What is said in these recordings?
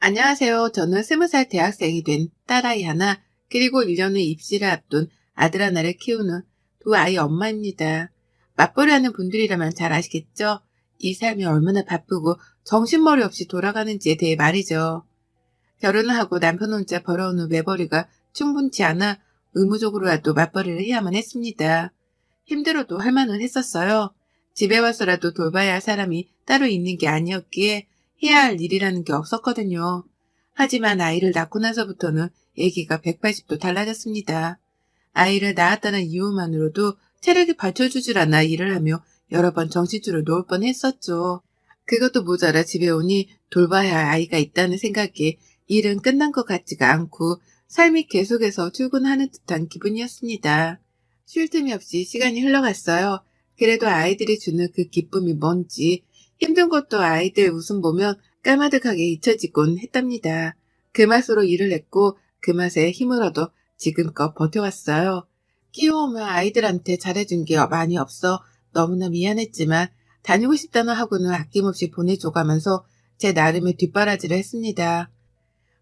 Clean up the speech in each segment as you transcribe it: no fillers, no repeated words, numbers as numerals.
안녕하세요. 저는 20살 대학생이 된 딸아이 하나, 그리고 1년 후 입시를 앞둔 아들 하나를 키우는 두 아이 엄마입니다. 맞벌이 하는 분들이라면 잘 아시겠죠? 이 삶이 얼마나 바쁘고 정신머리 없이 돌아가는지에 대해 말이죠. 결혼을 하고 남편 혼자 벌어오는 외벌이가 충분치 않아 의무적으로라도 맞벌이를 해야만 했습니다. 힘들어도 할 만은 했었어요. 집에 와서라도 돌봐야 할 사람이 따로 있는 게 아니었기에 해야 할 일이라는 게 없었거든요. 하지만 아이를 낳고 나서부터는 얘기가 180도 달라졌습니다. 아이를 낳았다는 이유만으로도 체력이 받쳐주질 않아 일을 하며 여러 번 정신줄을 놓을 뻔했었죠. 그것도 모자라 집에 오니 돌봐야 할 아이가 있다는 생각에 일은 끝난 것 같지가 않고 삶이 계속해서 출근하는 듯한 기분이었습니다. 쉴 틈이 없이 시간이 흘러갔어요. 그래도 아이들이 주는 그 기쁨이 뭔지 힘든 것도 아이들 웃음 보면 까마득하게 잊혀지곤 했답니다. 그 맛으로 일을 했고 그 맛에 힘을 얻어 지금껏 버텨왔어요. 키워오면 아이들한테 잘해준 게 많이 없어 너무나 미안했지만 다니고 싶다는 학원을 아낌없이 보내줘가면서 제 나름의 뒷바라지를 했습니다.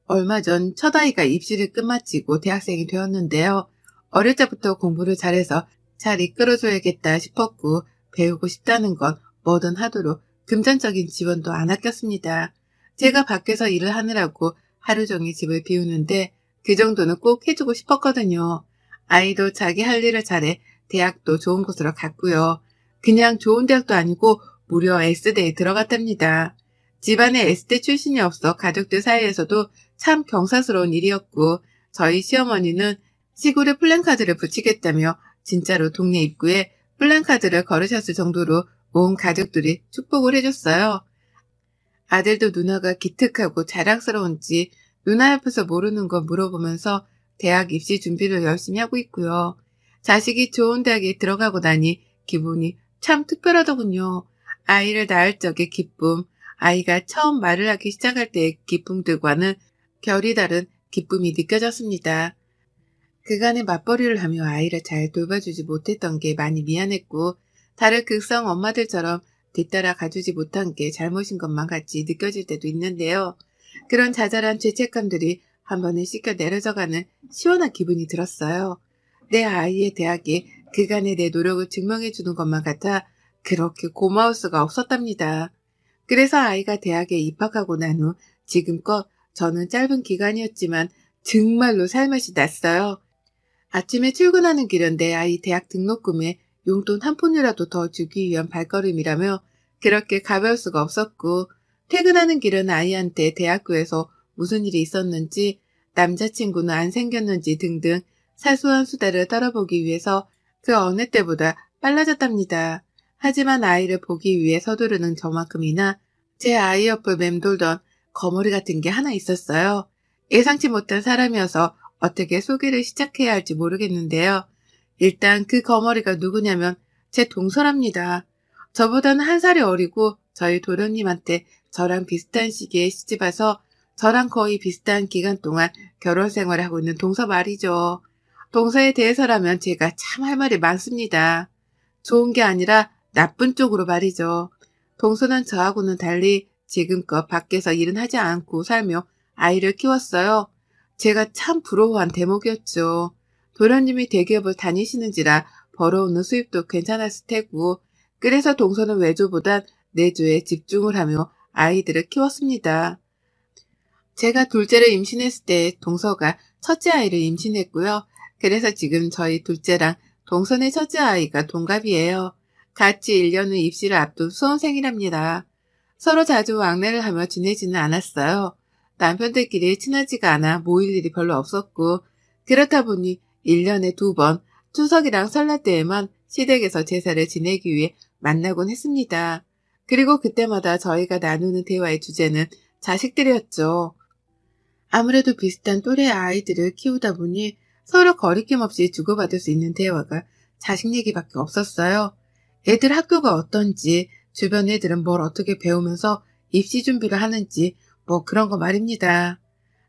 얼마 전 첫아이가 입시를 끝마치고 대학생이 되었는데요. 어릴 때부터 공부를 잘해서 잘 이끌어줘야겠다 싶었고 배우고 싶다는 건 뭐든 하도록 금전적인 지원도 안 아꼈습니다. 제가 밖에서 일을 하느라고 하루 종일 집을 비우는데 그 정도는 꼭 해주고 싶었거든요. 아이도 자기 할 일을 잘해 대학도 좋은 곳으로 갔고요. 그냥 좋은 대학도 아니고 무려 S대에 들어갔답니다. 집안에 S대 출신이 없어 가족들 사이에서도 참 경사스러운 일이었고 저희 시어머니는 시골에 플랜카드를 붙이겠다며 진짜로 동네 입구에 플랜카드를 걸으셨을 정도로 온 가족들이 축복을 해줬어요. 아들도 누나가 기특하고 자랑스러운지 누나 옆에서 모르는 거 물어보면서 대학 입시 준비를 열심히 하고 있고요. 자식이 좋은 대학에 들어가고 나니 기분이 참 특별하더군요. 아이를 낳을 적의 기쁨, 아이가 처음 말을 하기 시작할 때의 기쁨들과는 결이 다른 기쁨이 느껴졌습니다. 그간의 맞벌이를 하며 아이를 잘 돌봐주지 못했던 게 많이 미안했고 다른 극성 엄마들처럼 뒤따라 가주지 못한 게 잘못인 것만 같이 느껴질 때도 있는데요. 그런 자잘한 죄책감들이 한 번에 씻겨 내려져가는 시원한 기분이 들었어요. 내 아이의 대학에 그간의 내 노력을 증명해주는 것만 같아 그렇게 고마울 수가 없었답니다. 그래서 아이가 대학에 입학하고 난 후 지금껏 저는 짧은 기간이었지만 정말로 살맛이 났어요. 아침에 출근하는 길은 내 아이 대학 등록금에 용돈 한 푼이라도 더 주기 위한 발걸음이라며 그렇게 가벼울 수가 없었고 퇴근하는 길은 아이한테 대학교에서 무슨 일이 있었는지 남자친구는 안 생겼는지 등등 사소한 수다를 떨어보기 위해서 그 어느 때보다 빨라졌답니다. 하지만 아이를 보기 위해 서두르는 저만큼이나 제 아이 옆을 맴돌던 거머리 같은 게 하나 있었어요. 예상치 못한 사람이어서 어떻게 소개를 시작해야 할지 모르겠는데요. 일단 그 거머리가 누구냐면 제 동서랍니다. 저보다는 한 살이 어리고 저희 도련님한테 저랑 비슷한 시기에 시집와서 저랑 거의 비슷한 기간 동안 결혼 생활을 하고 있는 동서 말이죠. 동서에 대해서라면 제가 참 할 말이 많습니다. 좋은 게 아니라 나쁜 쪽으로 말이죠. 동서는 저하고는 달리 지금껏 밖에서 일은 하지 않고 살며 아이를 키웠어요. 제가 참 부러워한 대목이었죠. 도련님이 대기업을 다니시는지라 벌어오는 수입도 괜찮았을 테고 그래서 동서는 외조보단 내조에 집중을 하며 아이들을 키웠습니다. 제가 둘째를 임신했을 때 동서가 첫째 아이를 임신했고요. 그래서 지금 저희 둘째랑 동선의 첫째 아이가 동갑이에요. 같이 1년 후 입시를 앞둔 수험생이랍니다. 서로 자주 왕래를 하며 지내지는 않았어요. 남편들끼리 친하지가 않아 모일 일이 별로 없었고 그렇다 보니 1년에 2번 추석이랑 설날 때에만 시댁에서 제사를 지내기 위해 만나곤 했습니다. 그리고 그때마다 저희가 나누는 대화의 주제는 자식들이었죠. 아무래도 비슷한 또래 아이들을 키우다 보니 서로 거리낌 없이 주고받을 수 있는 대화가 자식 얘기밖에 없었어요. 애들 학교가 어떤지, 주변 애들은 뭘 어떻게 배우면서 입시 준비를 하는지 뭐 그런 거 말입니다.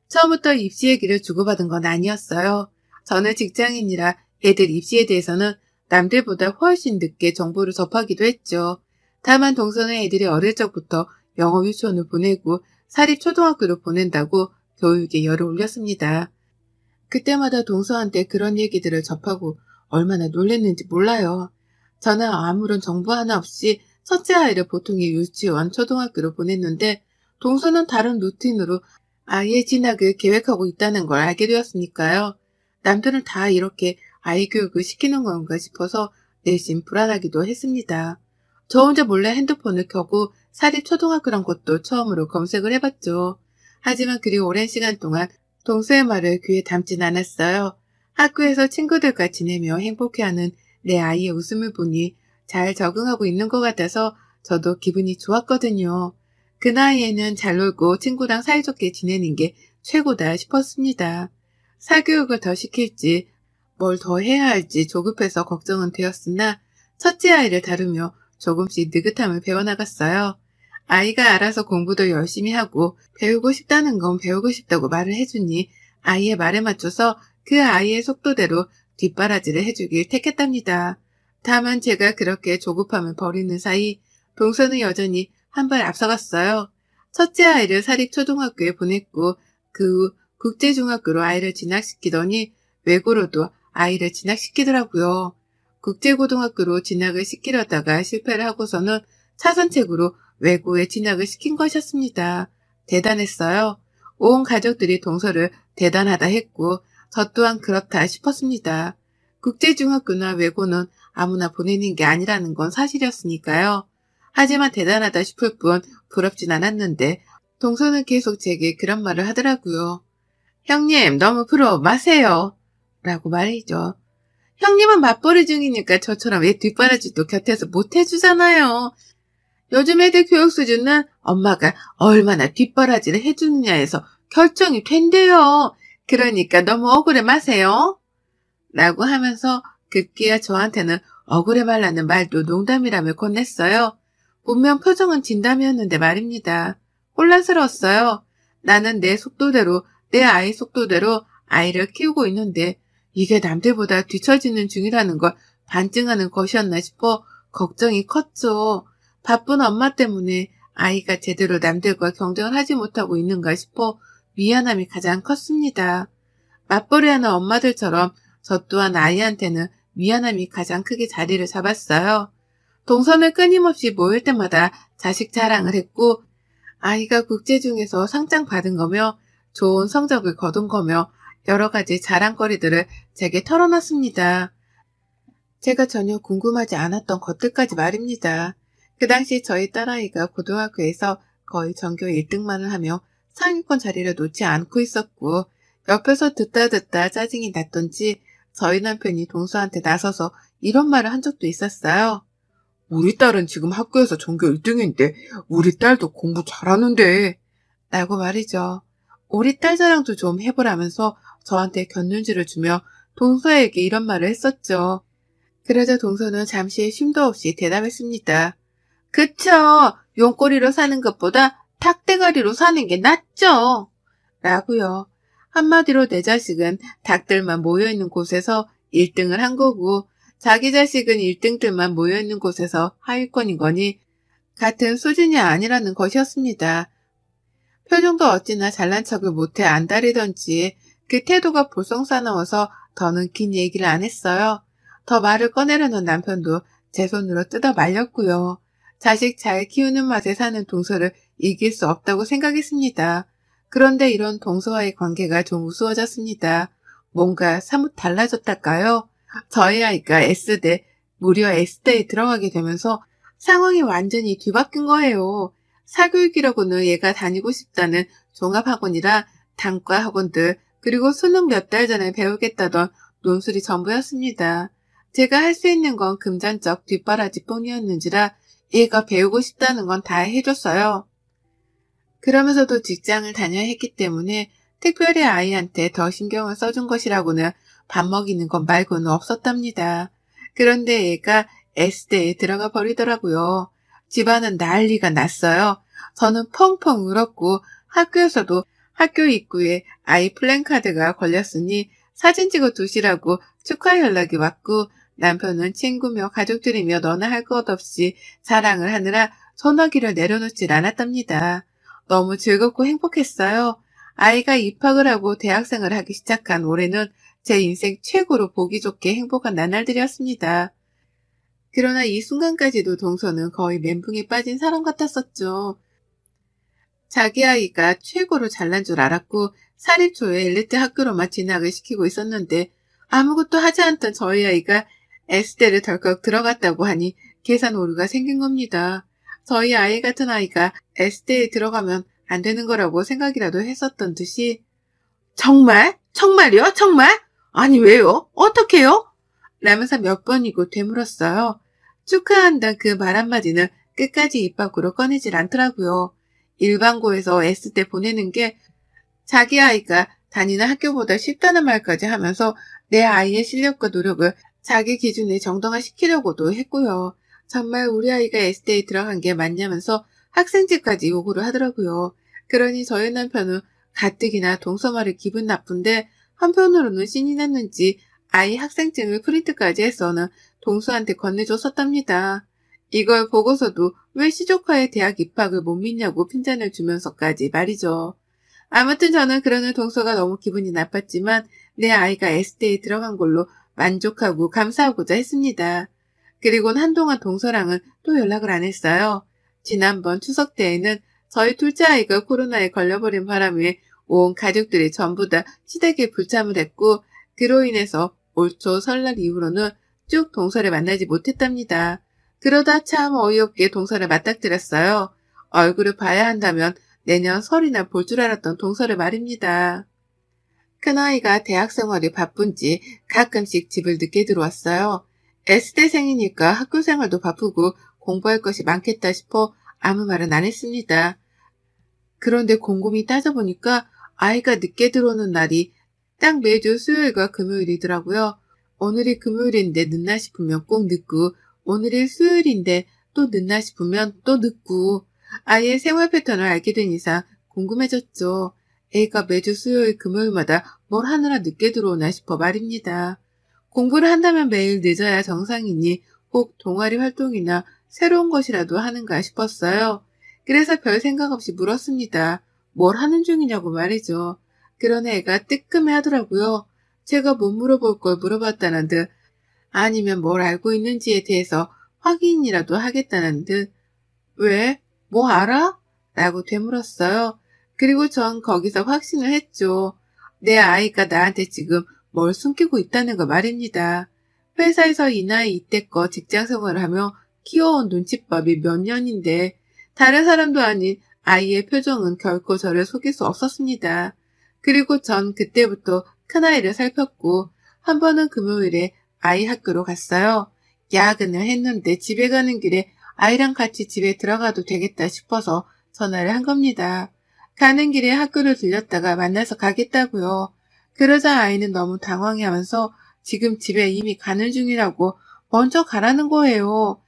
처음부터 입시 얘기를 주고받은 건 아니었어요. 저는 직장인이라 애들 입시에 대해서는 남들보다 훨씬 늦게 정보를 접하기도 했죠. 다만 동서는 애들이 어릴 적부터 영어 유치원을 보내고 사립초등학교로 보낸다고 교육에 열을 올렸습니다. 그때마다 동서한테 그런 얘기들을 접하고 얼마나 놀랬는지 몰라요. 저는 아무런 정보 하나 없이 첫째 아이를 보통의 유치원, 초등학교로 보냈는데 동서는 다른 루틴으로 아이의 진학을 계획하고 있다는 걸 알게 되었으니까요. 남들은 다 이렇게 아이 교육을 시키는 건가 싶어서 내심 불안하기도 했습니다. 저 혼자 몰래 핸드폰을 켜고 사립초등학교란 곳도 처음으로 검색을 해봤죠. 하지만 그리 오랜 시간 동안 동서의 말을 귀에 담진 않았어요. 학교에서 친구들과 지내며 행복해하는 내 아이의 웃음을 보니 잘 적응하고 있는 것 같아서 저도 기분이 좋았거든요. 그 나이에는 잘 놀고 친구랑 사이좋게 지내는 게 최고다 싶었습니다. 사교육을 더 시킬지 뭘 더 해야 할지 조급해서 걱정은 되었으나 첫째 아이를 다루며 조금씩 느긋함을 배워나갔어요. 아이가 알아서 공부도 열심히 하고 배우고 싶다는 건 배우고 싶다고 말을 해주니 아이의 말에 맞춰서 그 아이의 속도대로 뒷바라지를 해주길 택했답니다. 다만 제가 그렇게 조급함을 버리는 사이 동서는 여전히 한 발 앞서갔어요. 첫째 아이를 사립초등학교에 보냈고 그 후 국제중학교로 아이를 진학시키더니 외고로도 아이를 진학시키더라고요. 국제고등학교로 진학을 시키려다가 실패를 하고서는 차선책으로 외고에 진학을 시킨 것이었습니다. 대단했어요. 온 가족들이 동서를 대단하다 했고 저 또한 그렇다 싶었습니다. 국제중학교나 외고는 아무나 보내는 게 아니라는 건 사실이었으니까요. 하지만 대단하다 싶을 뿐 부럽진 않았는데 동서는 계속 제게 그런 말을 하더라고요. 형님 너무 부러워 마세요. 라고 말이죠. 형님은 맞벌이 중이니까 저처럼 왜 뒷바라지도 곁에서 못 해주잖아요. 요즘 애들 교육 수준은 엄마가 얼마나 뒷바라지를 해주느냐에서 결정이 된대요. 그러니까 너무 억울해 마세요. 라고 하면서 급기야 저한테는 억울해 말라는 말도 농담이라며 건넸어요. 분명 표정은 진담이었는데 말입니다. 혼란스러웠어요. 나는 내 속도대로, 내 아이 속도대로 아이를 키우고 있는데 이게 남들보다 뒤처지는 중이라는 걸 반증하는 것이었나 싶어 걱정이 컸죠. 바쁜 엄마 때문에 아이가 제대로 남들과 경쟁을 하지 못하고 있는가 싶어 미안함이 가장 컸습니다. 맞벌이하는 엄마들처럼 저 또한 아이한테는 미안함이 가장 크게 자리를 잡았어요. 동선을 끊임없이 모일 때마다 자식 자랑을 했고 아이가 국제중에서 상장 받은 거며 좋은 성적을 거둔 거며 여러 가지 자랑거리들을 제게 털어놨습니다. 제가 전혀 궁금하지 않았던 것들까지 말입니다. 그 당시 저희 딸아이가 고등학교에서 거의 전교 1등만을 하며 상위권 자리를 놓지 않고 있었고 옆에서 듣다 짜증이 났던지 저희 남편이 동서한테 나서서 이런 말을 한 적도 있었어요. 우리 딸은 지금 학교에서 전교 1등인데 우리 딸도 공부 잘하는데 라고 말이죠. 우리 딸 자랑도 좀 해보라면서 저한테 곁눈질을 주며 동서에게 이런 말을 했었죠. 그러자 동서는 잠시 쉼도 없이 대답했습니다. 그쵸. 용꼬리로 사는 것보다 닭대가리로 사는 게 낫죠. 라고요. 한마디로 내 자식은 닭들만 모여있는 곳에서 1등을 한 거고 자기 자식은 1등들만 모여있는 곳에서 하위권인 거니 같은 수준이 아니라는 것이었습니다. 표정도 어찌나 잘난 척을 못해 안달이던지 그 태도가 볼썽사나워서 더는 긴 얘기를 안 했어요. 더 말을 꺼내려는 남편도 제 손으로 뜯어 말렸고요. 자식 잘 키우는 맛에 사는 동서를 이길 수 없다고 생각했습니다. 그런데 이런 동서와의 관계가 좀 우스워졌습니다. 뭔가 사뭇 달라졌달까요? 저희 아이가 S대, 무려 S대에 들어가게 되면서 상황이 완전히 뒤바뀐 거예요. 사교육이라고는 얘가 다니고 싶다는 종합학원이라 단과 학원들 그리고 수능 몇 달 전에 배우겠다던 논술이 전부였습니다. 제가 할 수 있는 건 금전적 뒷바라지 뿐이었는지라 얘가 배우고 싶다는 건 다 해줬어요. 그러면서도 직장을 다녀야 했기 때문에 특별히 아이한테 더 신경을 써준 것이라고는 밥 먹이는 것 말고는 없었답니다. 그런데 얘가 S대에 들어가 버리더라고요. 집안은 난리가 났어요. 저는 펑펑 울었고 학교에서도 학교 입구에 아이 플랜카드가 걸렸으니 사진 찍어 두시라고 축하 연락이 왔고 남편은 친구며 가족들이며 너나 할 것 없이 자랑을 하느라 전화기를 내려놓질 않았답니다. 너무 즐겁고 행복했어요. 아이가 입학을 하고 대학생을 하기 시작한 올해는 제 인생 최고로 보기 좋게 행복한 나날들이었습니다. 그러나 이 순간까지도 동서는 거의 멘붕에 빠진 사람 같았었죠. 자기 아이가 최고로 잘난 줄 알았고 사립초에 엘리트 학교로만 진학을 시키고 있었는데 아무것도 하지 않던 저희 아이가 S대를 덜컥 들어갔다고 하니 계산 오류가 생긴 겁니다. 저희 아이 같은 아이가 S대에 들어가면 안 되는 거라고 생각이라도 했었던 듯이 정말? 정말요? 정말? 아니 왜요? 어떡해요? 라면서 몇 번이고 되물었어요. 축하한다 그 말 한마디는 끝까지 입 밖으로 꺼내질 않더라고요. 일반고에서 S대 보내는 게 자기 아이가 다니는 학교보다 쉽다는 말까지 하면서 내 아이의 실력과 노력을 자기 기준에 정당화시키려고도 했고요. 정말 우리 아이가 S대에 들어간 게 맞냐면서 학생증까지 요구를 하더라고요. 그러니 저희 남편은 가뜩이나 동서 말이 기분 나쁜데 한편으로는 신이 났는지 아이 학생증을 프린트까지 해서는 동서한테 건네줬었답니다. 이걸 보고서도 왜 시조카의 대학 입학을 못 믿냐고 핀잔을 주면서까지 말이죠. 아무튼 저는 그러는 동서가 너무 기분이 나빴지만 내 아이가 S대에 들어간 걸로 만족하고 감사하고자 했습니다. 그리고는 한동안 동서랑은 또 연락을 안 했어요. 지난번 추석 때에는 저희 둘째 아이가 코로나에 걸려버린 바람에 온 가족들이 전부 다 시댁에 불참을 했고 그로 인해서 올 초 설날 이후로는 쭉 동서를 만나지 못했답니다. 그러다 참 어이없게 동서를 맞닥뜨렸어요. 얼굴을 봐야 한다면 내년 설이나 볼 줄 알았던 동서를 말입니다. 큰아이가 대학 생활이 바쁜지 가끔씩 집을 늦게 들어왔어요. S대생이니까 학교 생활도 바쁘고 공부할 것이 많겠다 싶어 아무 말은 안 했습니다. 그런데 곰곰이 따져보니까 아이가 늦게 들어오는 날이 딱 매주 수요일과 금요일이더라고요. 오늘이 금요일인데 늦나 싶으면 꼭 늦고 오늘이 수요일인데 또 늦나 싶으면 또 늦고 아이의 생활 패턴을 알게 된 이상 궁금해졌죠. 애가 매주 수요일 금요일마다 뭘 하느라 늦게 들어오나 싶어 말입니다. 공부를 한다면 매일 늦어야 정상이니 혹 동아리 활동이나 새로운 것이라도 하는가 싶었어요. 그래서 별 생각 없이 물었습니다. 뭘 하는 중이냐고 말이죠. 그런 애가 뜨끔해 하더라고요. 제가 못 물어볼 걸 물어봤다는 듯 아니면 뭘 알고 있는지에 대해서 확인이라도 하겠다는 듯 왜? 뭐 알아? 라고 되물었어요. 그리고 전 거기서 확신을 했죠. 내 아이가 나한테 지금 뭘 숨기고 있다는 거 말입니다. 회사에서 이 나이 이때껏 직장 생활을 하며 키워온 눈칫밥이 몇 년인데 다른 사람도 아닌 아이의 표정은 결코 저를 속일 수 없었습니다. 그리고 전 그때부터 큰아이를 살폈고 한 번은 금요일에 아이 학교로 갔어요. 야근을 했는데 집에 가는 길에 아이랑 같이 집에 들어가도 되겠다 싶어서 전화를 한 겁니다. 가는 길에 학교를 들렸다가 만나서 가겠다고요. 그러자 아이는 너무 당황해하면서 지금 집에 이미 가는 중이라고 먼저 가라는 거예요.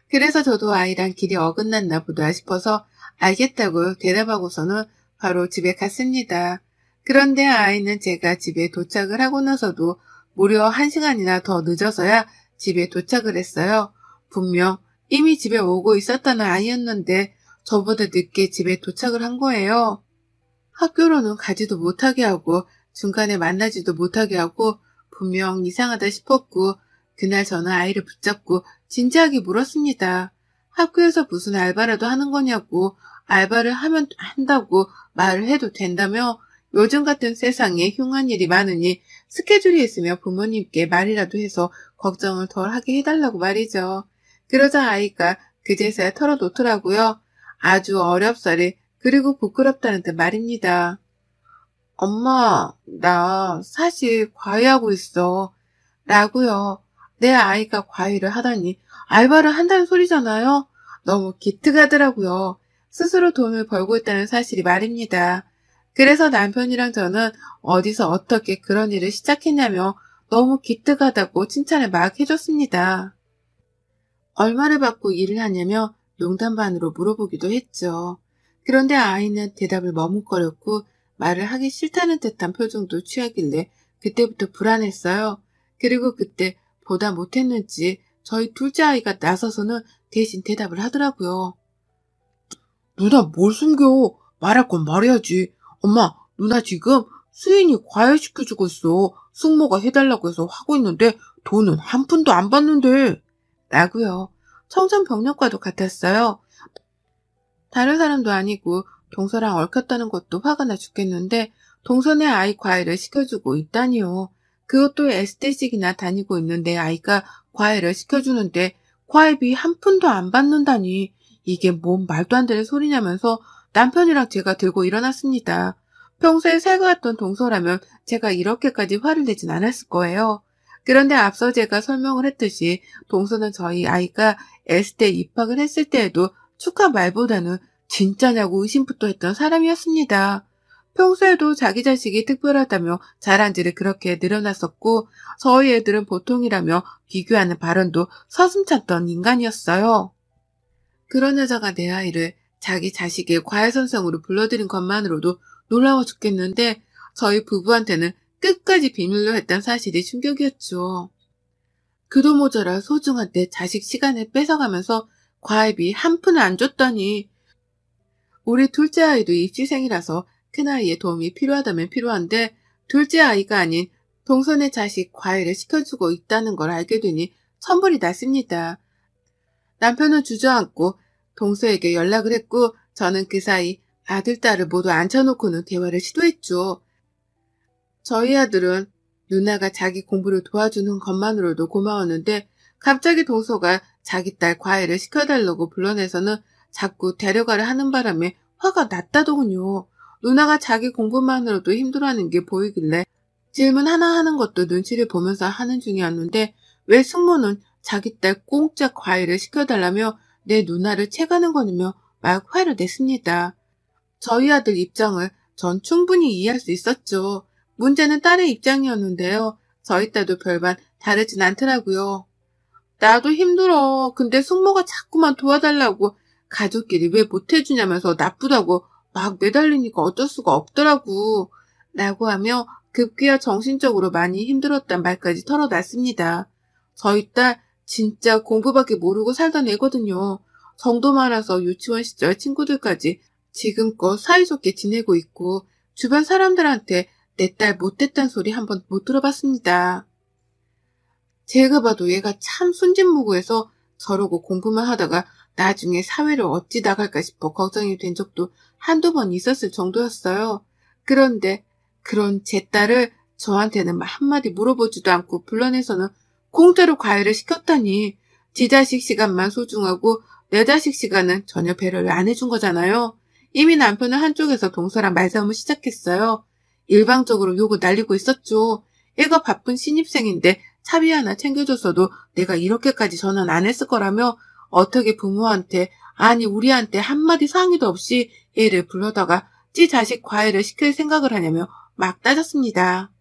그래서 저도 아이랑 길이 어긋났나 보다 싶어서 알겠다고 대답하고서는 바로 집에 갔습니다. 그런데 아이는 제가 집에 도착을 하고 나서도 무려 1시간이나 더 늦어서야 집에 도착을 했어요. 분명 이미 집에 오고 있었다는 아이였는데 저보다 늦게 집에 도착을 한 거예요. 학교로는 가지도 못하게 하고 중간에 만나지도 못하게 하고 분명 이상하다 싶었고 그날 저는 아이를 붙잡고 진지하게 물었습니다. 학교에서 무슨 알바라도 하는 거냐고 알바를 하면 한다고 말을 해도 된다며 요즘 같은 세상에 흉한 일이 많으니 스케줄이 있으면 부모님께 말이라도 해서 걱정을 덜 하게 해달라고 말이죠. 그러자 아이가 그제서야 털어놓더라고요. 아주 어렵사리 그리고 부끄럽다는 듯 말입니다. 엄마, 나 사실 과외하고 있어. 라고요. 내 아이가 과외를 하다니 알바를 한다는 소리잖아요. 너무 기특하더라고요. 스스로 돈을 벌고 있다는 사실이 말입니다. 그래서 남편이랑 저는 어디서 어떻게 그런 일을 시작했냐며 너무 기특하다고 칭찬을 막 해줬습니다. 얼마를 받고 일을 하냐며 농담 반으로 물어보기도 했죠. 그런데 아이는 대답을 머뭇거렸고 말을 하기 싫다는 듯한 표정도 취하길래 그때부터 불안했어요. 그리고 그때 보다 못했는지 저희 둘째 아이가 나서서는 대신 대답을 하더라고요. 누나 뭘 숨겨? 말할 건 말해야지. 엄마, 누나 지금 수인이 과외 시켜주고 있어. 숙모가 해달라고 해서 하고 있는데 돈은 한 푼도 안 받는데. 라고요. 청천벽력과도 같았어요. 다른 사람도 아니고 동서랑 얽혔다는 것도 화가 나 죽겠는데 동서네 아이 과외를 시켜주고 있다니요. 그것도 에스테식이나 다니고 있는 내 아이가 과외를 시켜주는데 과외비 한 푼도 안 받는다니 이게 뭔 말도 안 되는 소리냐면서 남편이랑 제가 들고 일어났습니다. 평소에 살가웠던 동서라면 제가 이렇게까지 화를 내진 않았을 거예요. 그런데 앞서 제가 설명을 했듯이 동서는 저희 아이가 에스테 입학을 했을 때에도 축하 말보다는 진짜냐고 의심부터 했던 사람이었습니다. 평소에도 자기 자식이 특별하다며 자랑질을 그렇게 늘어났었고 저희 애들은 보통이라며 비교하는 발언도 서슴찮던 인간이었어요. 그런 여자가 내 아이를 자기 자식의 과외선생으로 불러들인 것만으로도 놀라워 죽겠는데 저희 부부한테는 끝까지 비밀로 했던 사실이 충격이었죠. 그도 모자라 소중한 내 자식 시간을 뺏어가면서 과외비 한 푼을 안 줬다니. 우리 둘째 아이도 입시생이라서 큰아이의 도움이 필요하다면 필요한데 둘째 아이가 아닌 동선의 자식 과외를 시켜주고 있다는 걸 알게 되니 천불이 났습니다. 남편은 주저앉고 동서에게 연락을 했고 저는 그 사이 아들, 딸을 모두 앉혀놓고는 대화를 시도했죠. 저희 아들은 누나가 자기 공부를 도와주는 것만으로도 고마웠는데 갑자기 동서가 자기 딸 과외를 시켜달라고 불러내서는 자꾸 데려가려 하는 바람에 화가 났다더군요. 누나가 자기 공부만으로도 힘들어하는 게 보이길래 질문 하나 하는 것도 눈치를 보면서 하는 중이었는데 왜 숙모는 자기 딸 공짜 과외를 시켜달라며 내 누나를 채가는 거냐며 막 화를 냈습니다. 저희 아들 입장을 전 충분히 이해할 수 있었죠. 문제는 딸의 입장이었는데요. 저희 딸도 별반 다르진 않더라고요. 나도 힘들어. 근데 숙모가 자꾸만 도와달라고 가족끼리 왜 못해주냐면서 나쁘다고 막 매달리니까 어쩔 수가 없더라고. 라고 하며 급기야 정신적으로 많이 힘들었단 말까지 털어놨습니다. 저희 딸 진짜 공부밖에 모르고 살던 애거든요. 정도 많아서 유치원 시절 친구들까지 지금껏 사이좋게 지내고 있고 주변 사람들한테 내 딸 못됐단 소리 한번 못 들어봤습니다. 제가 봐도 얘가 참 순진무구해서 저러고 공부만 하다가 나중에 사회를 어찌 나갈까 싶어 걱정이 된 적도 한두 번 있었을 정도였어요. 그런데 그런 제 딸을 저한테는 한마디 물어보지도 않고 불러내서는 공짜로 과외를 시켰다니 지 자식 시간만 소중하고 내 자식 시간은 전혀 배려를 안 해준 거잖아요. 이미 남편은 한쪽에서 동서랑 말싸움을 시작했어요. 일방적으로 욕을 날리고 있었죠. 애가 바쁜 신입생인데 차비 하나 챙겨줬어도 내가 이렇게까지 전화는 안 했을 거라며 어떻게 부모한테 아니 우리한테 한마디 상의도 없이 애를 불러다가 지 자식 과외를 시킬 생각을 하냐며 막 따졌습니다.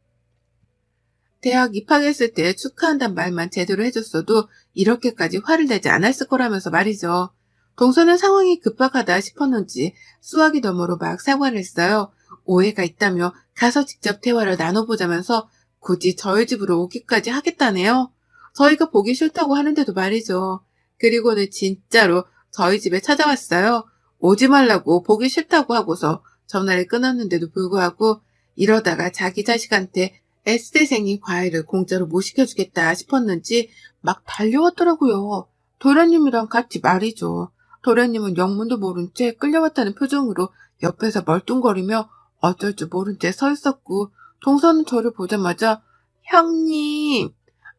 대학 입학했을 때 축하한단 말만 제대로 해줬어도 이렇게까지 화를 내지 않았을 거라면서 말이죠. 동서는 상황이 급박하다 싶었는지 수화기 너머로 막 사과를 했어요. 오해가 있다며 가서 직접 대화를 나눠보자면서 굳이 저희 집으로 오기까지 하겠다네요. 저희가 보기 싫다고 하는데도 말이죠. 그리고는 진짜로 저희 집에 찾아왔어요. 오지 말라고 보기 싫다고 하고서 전화를 끊었는데도 불구하고 이러다가 자기 자식한테 S대생이 과외를 공짜로 못 시켜주겠다 싶었는지 막 달려왔더라고요. 도련님이랑 같이 말이죠. 도련님은 영문도 모른 채 끌려왔다는 표정으로 옆에서 멀뚱거리며 어쩔 줄 모른 채 서 있었고 동서는 저를 보자마자 형님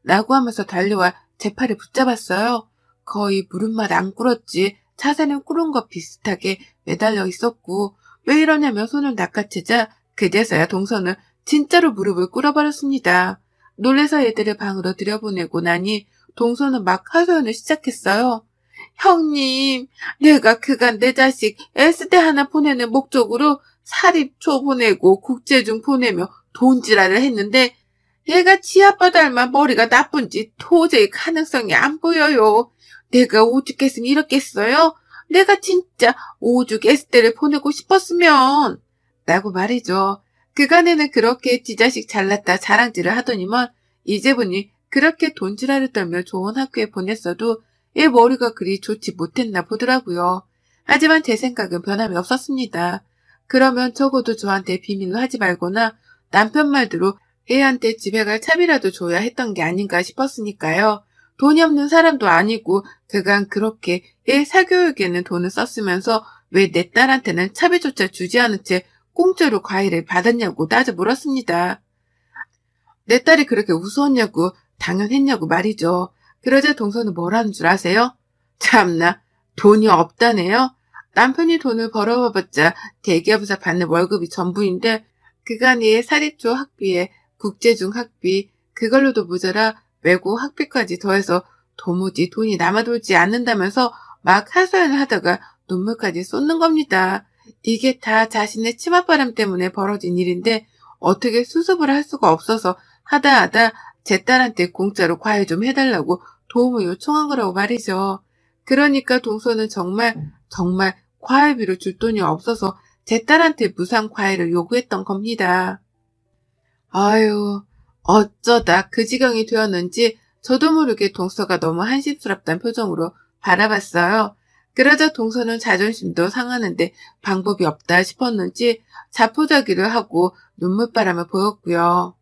라고 하면서 달려와 제 팔을 붙잡았어요. 거의 물은맛 안 꿇었지 자세는 꿇은 것 비슷하게 매달려 있었고 왜 이러냐며 손을 낚아채자 그제서야 동서는 진짜로 무릎을 꿇어버렸습니다. 놀래서 애들을 방으로 들여보내고 나니 동서는 막 하소연을 시작했어요. 형님, 내가 그간 내 자식 S대 하나 보내는 목적으로 사립초 보내고 국제중 보내며 돈지랄을 했는데 얘가 지아빠 닮아 머리가 나쁜지 도저히 가능성이 안 보여요. 내가 오죽했으면 이렇겠어요? 내가 진짜 오죽 S대를 보내고 싶었으면 라고 말이죠. 그간에는 그렇게 지 자식 잘났다 자랑질을 하더니만 이제 보니 그렇게 돈지랄을 떨며 좋은 학교에 보냈어도 얘 머리가 그리 좋지 못했나 보더라고요. 하지만 제 생각은 변함이 없었습니다. 그러면 적어도 저한테 비밀로 하지 말거나 남편 말대로 애한테 집에 갈 차비라도 줘야 했던 게 아닌가 싶었으니까요. 돈이 없는 사람도 아니고 그간 그렇게 애 사교육에는 돈을 썼으면서 왜 내 딸한테는 차비조차 주지 않은 채 공짜로 과일을 받았냐고 따져 물었습니다. 내 딸이 그렇게 우스웠냐고 당연했냐고 말이죠. 그러자 동서는 뭐라는 줄 아세요? 참나, 돈이 없다네요. 남편이 돈을 벌어와봤자 대기업에서 받는 월급이 전부인데 그간의 사립초 학비에 국제중 학비 그걸로도 모자라 외고 학비까지 더해서 도무지 돈이 남아돌지 않는다면서 막 하소연을 하다가 눈물까지 쏟는 겁니다. 이게 다 자신의 치맛바람 때문에 벌어진 일인데 어떻게 수습을 할 수가 없어서 하다 제 딸한테 공짜로 과일 좀 해달라고 도움을 요청한 거라고 말이죠. 그러니까 동서는 정말 과일비로 줄 돈이 없어서 제 딸한테 무상 과일을 요구했던 겁니다. 아유, 어쩌다 그 지경이 되었는지 저도 모르게 동서가 너무 한심스럽단 표정으로 바라봤어요. 그러자 동서는 자존심도 상하는데 방법이 없다 싶었는지 자포자기를 하고 눈물바람을 보였고요.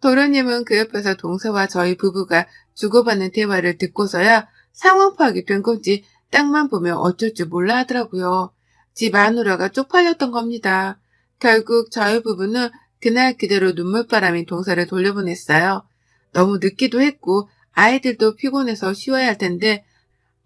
도련님은 그 옆에서 동서와 저희 부부가 주고받는 대화를 듣고서야 상황 파악이 된 건지 땅만 보면 어쩔 줄 몰라 하더라고요. 집 마누라가 쪽팔렸던 겁니다. 결국 저희 부부는 그날 그대로 눈물바람인 동서를 돌려보냈어요. 너무 늦기도 했고 아이들도 피곤해서 쉬어야 할 텐데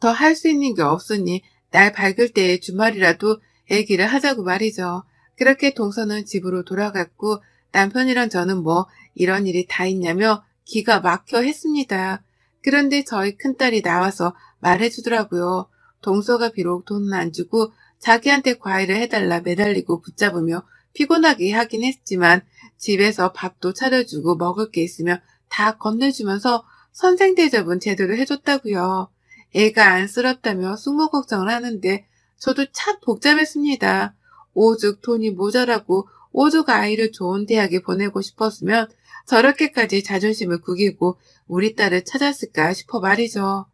더 할 수 있는 게 없으니 날 밝을 때의 주말이라도 얘기를 하자고 말이죠. 그렇게 동서는 집으로 돌아갔고 남편이랑 저는 뭐 이런 일이 다 있냐며 기가 막혀 했습니다. 그런데 저희 큰딸이 나와서 말해주더라고요. 동서가 비록 돈은 안 주고 자기한테 과일을 해달라 매달리고 붙잡으며 피곤하게 하긴 했지만 집에서 밥도 차려주고 먹을 게 있으면 다 건네주면서 선생 대접은 제대로 해줬다고요. 애가 안쓰럽다며 숙모 걱정을 하는데 저도 참 복잡했습니다. 오죽 돈이 모자라고 오죽 아이를 좋은 대학에 보내고 싶었으면 저렇게까지 자존심을 구기고 우리 딸을 찾았을까 싶어 말이죠.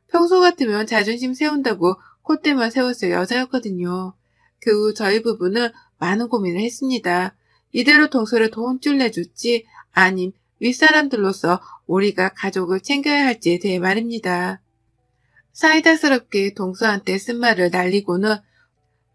평소 같으면 자존심 세운다고 콧대만 세웠을 여자였거든요. 그 후 저희 부부는 많은 고민을 했습니다. 이대로 동서를 돈줄 내줄지 아님 윗사람들로서 우리가 가족을 챙겨야 할지에 대해 말입니다. 사이다스럽게 동서한테 쓴말을 날리고는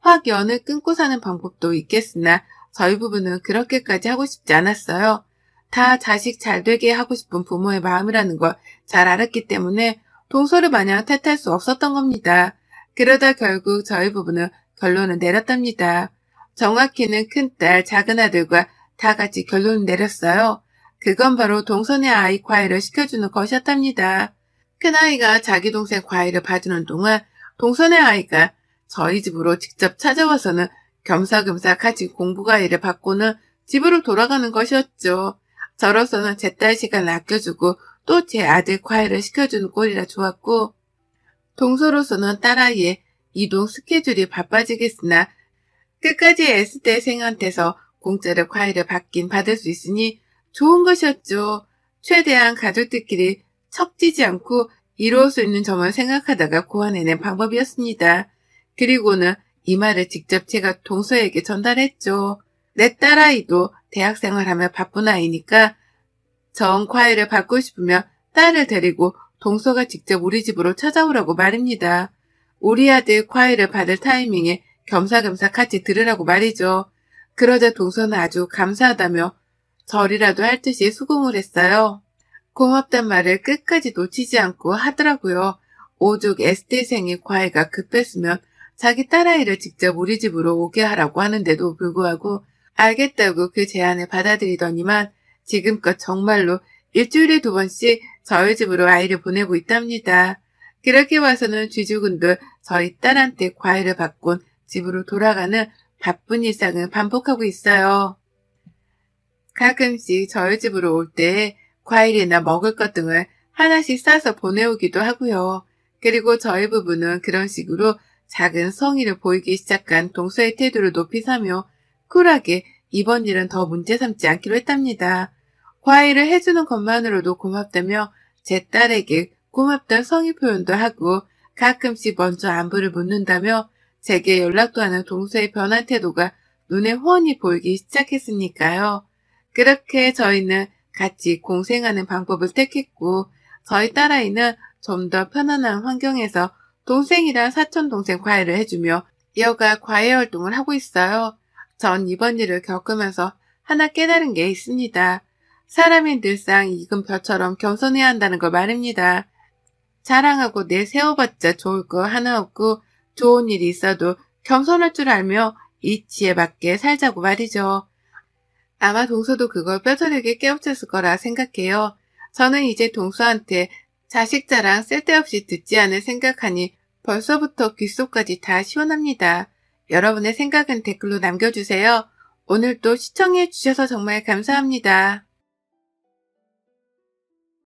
확 연을 끊고 사는 방법도 있겠으나 저희 부부는 그렇게까지 하고 싶지 않았어요. 다 자식 잘 되게 하고 싶은 부모의 마음이라는 걸 잘 알았기 때문에 동서를 마냥 탓할 수 없었던 겁니다. 그러다 결국 저희 부부는 결론을 내렸답니다. 정확히는 큰딸, 작은아들과 다 같이 결론을 내렸어요. 그건 바로 동선의 아이 과일을 시켜주는 것이었답니다. 큰아이가 자기 동생 과일을 봐주는 동안 동선의 아이가 저희 집으로 직접 찾아와서는 겸사겸사 같이 공부 과일을 받고는 집으로 돌아가는 것이었죠. 저로서는 제 딸 시간을 아껴주고 또 제 아들 과일을 시켜주는 꼴이라 좋았고 동서로서는 딸아이의 이동 스케줄이 바빠지겠으나 끝까지 애쓸 때 생한테서 공짜로 과일을 받긴 받을 수 있으니 좋은 것이었죠. 최대한 가족들끼리 척지지 않고 이루어 수 있는 점을 생각하다가 고안해낸 방법이었습니다. 그리고는 이 말을 직접 제가 동서에게 전달했죠. 내 딸아이도 대학생활하며 바쁜 아이니까 정 과일을 받고 싶으면 딸을 데리고 동서가 직접 우리 집으로 찾아오라고 말입니다. 우리 아들 과일을 받을 타이밍에 겸사겸사 같이 들으라고 말이죠. 그러자 동서는 아주 감사하다며 절이라도 할 듯이 수긍을 했어요. 고맙단 말을 끝까지 놓치지 않고 하더라고요. 오죽 에스테생의 과외가 급했으면 자기 딸아이를 직접 우리 집으로 오게 하라고 하는데도 불구하고 알겠다고 그 제안을 받아들이더니만 지금껏 정말로 일주일에 2번씩 저희 집으로 아이를 보내고 있답니다. 그렇게 와서는 쥐죽은들 저희 딸한테 과외를 받곤 집으로 돌아가는 바쁜 일상을 반복하고 있어요. 가끔씩 저희 집으로 올 때 과일이나 먹을 것 등을 하나씩 싸서 보내오기도 하고요. 그리고 저희 부부는 그런 식으로 작은 성의를 보이기 시작한 동서의 태도를 높이 사며 쿨하게 이번 일은 더 문제 삼지 않기로 했답니다. 과일을 해주는 것만으로도 고맙다며 제 딸에게 고맙다는 성의 표현도 하고 가끔씩 먼저 안부를 묻는다며 제게 연락도 하는 동서의 변한 태도가 눈에 훤히 보이기 시작했으니까요. 그렇게 저희는 같이 공생하는 방법을 택했고, 저희 딸아이는 좀 더 편안한 환경에서 동생이랑 사촌동생 과외를 해주며 여가 과외 활동을 하고 있어요. 전 이번 일을 겪으면서 하나 깨달은 게 있습니다. 사람이 늘상 익은 벼처럼 겸손해야 한다는 걸 말입니다. 자랑하고 내세워봤자 좋을 거 하나 없고 좋은 일이 있어도 겸손할 줄 알며 이치에 맞게 살자고 말이죠. 아마 동서도 그걸 뼈저리게 깨우쳤을 거라 생각해요. 저는 이제 동서한테 자식 자랑 쓸데없이 듣지 않을 생각하니 벌써부터 귓속까지 다 시원합니다. 여러분의 생각은 댓글로 남겨주세요. 오늘도 시청해주셔서 정말 감사합니다.